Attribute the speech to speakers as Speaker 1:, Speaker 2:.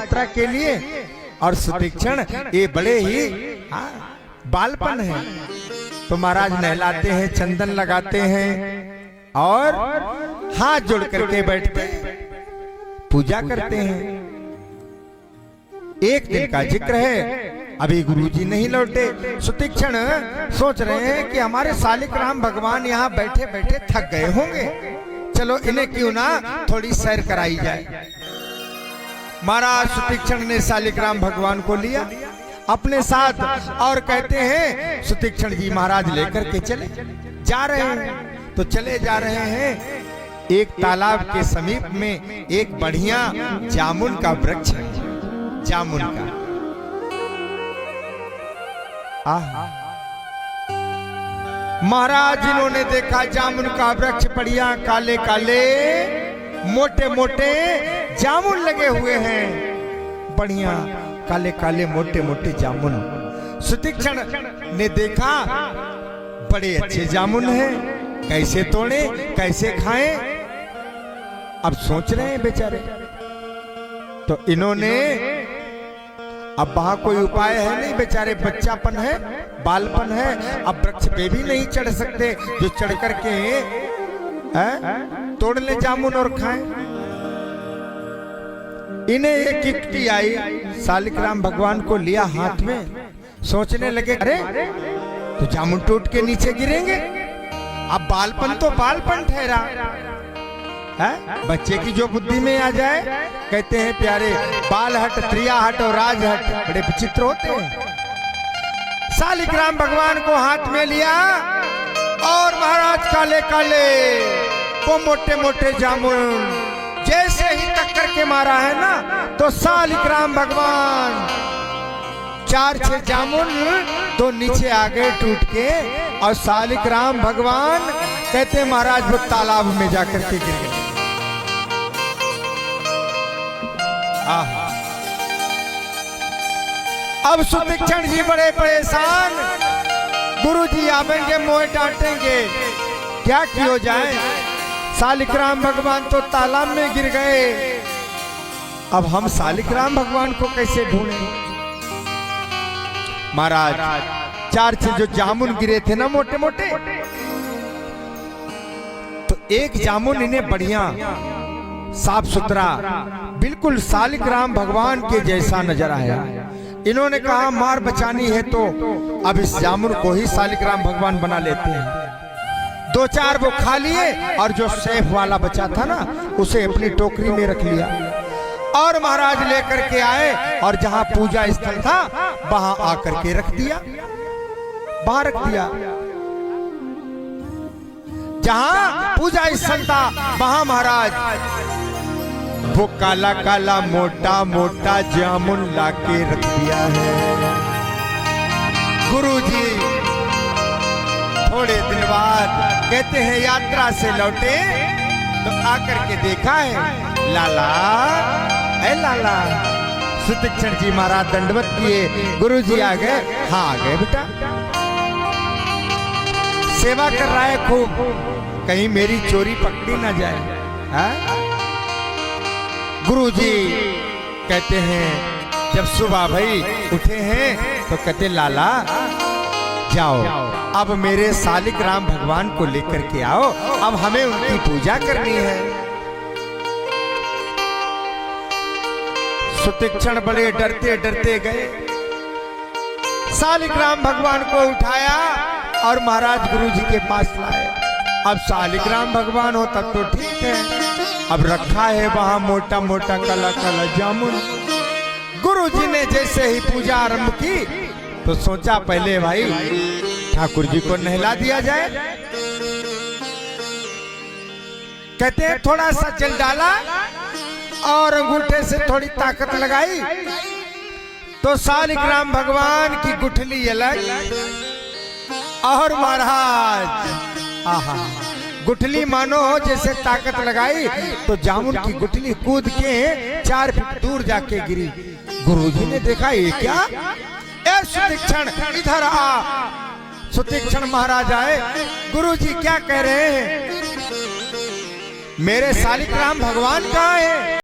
Speaker 1: यात्रा के लिए। और सुतीक्षण ये बड़े ही बालपन है, तो महाराज नहलाते हैं, चंदन लगाते हैं और हाथ जोड़ करके बैठते हैं, पूजा करते हैं। एक दिन का जिक्र है, अभी गुरुजी नहीं लौटे। सुतीक्षण सोच रहे हैं कि हमारे शालिग्राम भगवान यहाँ बैठे बैठे थक गए होंगे, चलो इन्हें क्यों ना थोड़ी सैर कराई जाए। महाराज सुतीक्षण ने शालिग्राम भगवान को लिया अपने साथ और कहते हैं सुतीक्षण जी महाराज लेकर के चले जा रहे हैं। तो चले जा रहे हैं, एक तालाब के समीप में एक बढ़िया जामुन का वृक्ष है, जामुन का। महाराज जिन्होंने देखा जामुन का वृक्ष, बढ़िया काले काले मोटे मोटे जामुन लगे हुए हैं, बढ़िया काले काले मोटे मोटे जामुन। सुतीक्षण ने देखा बड़े अच्छे जामुन हैं, कैसे तोड़े कैसे खाएं। अब सोच रहे हैं बेचारे, तो इन्होंने अब वहां कोई उपाय है नहीं, बेचारे बच्चापन है, बालपन है, अब वृक्ष पे भी नहीं चढ़ सकते जो चढ़ करके तोड़ ले जामुन और खाएं। इन्हें एक युक्ति आई, शालिग्राम भगवान को लिया हाथ में, सोचने लगे अरे तो जामुन टूट के नीचे गिरेंगे। अब बालपन तो बालपन ठहरा है, बच्चे की जो बुद्धि में आ जाए। कहते हैं प्यारे बाल हट, त्रिया हट और राज हट बड़े विचित्र होते हैं। शालिग्राम भगवान को हाथ में लिया और महाराज काले काले वो मोटे मोटे जामुन जैसे ही टक्कर के मारा है ना, तो शालिग्राम भगवान 4-6 जामुन तो नीचे आ गए टूट के, और शालिग्राम भगवान कहते महाराज वो तालाब में जाकर के गिर गए। अब सुतीक्षण जी बड़े परेशान, गुरुजी आवेंगे मोह डांटेंगे, क्या किया जाए। शालिग्राम भगवान तो तालाब में गिर गए, अब हम शालिग्राम भगवान को कैसे ढूंढें। महाराज 4-6 जो जामुन गिरे थे ना मोटे मोटे, तो एक जामुन इन्हें बढ़िया साफ सुथरा बिल्कुल शालिग्राम भगवान के जैसा नजर आया। इन्होंने कहा मार बचानी है तो अब इस जामुन को ही शालिग्राम भगवान बना लेते हैं। 2-4 वो खा लिए और जो सेफ वाला बचा था ना उसे अपनी टोकरी में रख लिया, और महाराज लेकर के आए और जहां पूजा स्थल था वहां आकर के रख दिया, वहां रख दिया। जहां पूजा स्थल था वहां महाराज वो काला काला मोटा मोटा जामुन लाके रख दिया है। गुरुजी थोड़े दिन बाद कहते हैं यात्रा से लौटे तो आकर के देखा है लाला, ऐ लाला। सुतीक्षण जी महाराज दंडवत किए, गुरुजी आ गए। हाँ आ गए बेटा, सेवा कर रहा है खूब, कहीं मेरी चोरी पकड़ी ना जाए। हाँ? गुरुजी कहते हैं जब सुबह भाई उठे हैं तो कहते लाला जाओ अब मेरे शालिग्राम भगवान को लेकर के आओ, अब हमें उनकी पूजा करनी है। सुतीक्षण बड़े डरते डरते गए, शालिग्राम भगवान को उठाया और महाराज गुरुजी के पास लाए। अब शालिग्राम भगवान हो तब तो ठीक है, अब रखा है वहां मोटा मोटा काला काला जामुन। गुरुजी ने जैसे ही पूजा आरंभ की तो सोचा पहले भाई ठाकुर जी को नहला दिया जाए। कहते हैं थोड़ा सा जल डाला और अंगूठे से थोड़ी ताकत लगाई तो शालिग्राम भगवान की गुठली अलग और महाराज आहा गुठली मानो जैसे ताकत लगाई तो जामुन की गुठली कूद के 4 फीट दूर जाके गिरी। गुरुजी ने देखा ये क्या, ए सुतीक्षण इधर आ। सुतीक्षण महाराज आए, गुरुजी क्या कह रहे हैं, मेरे शालिग्राम भगवान कहाँ हैं?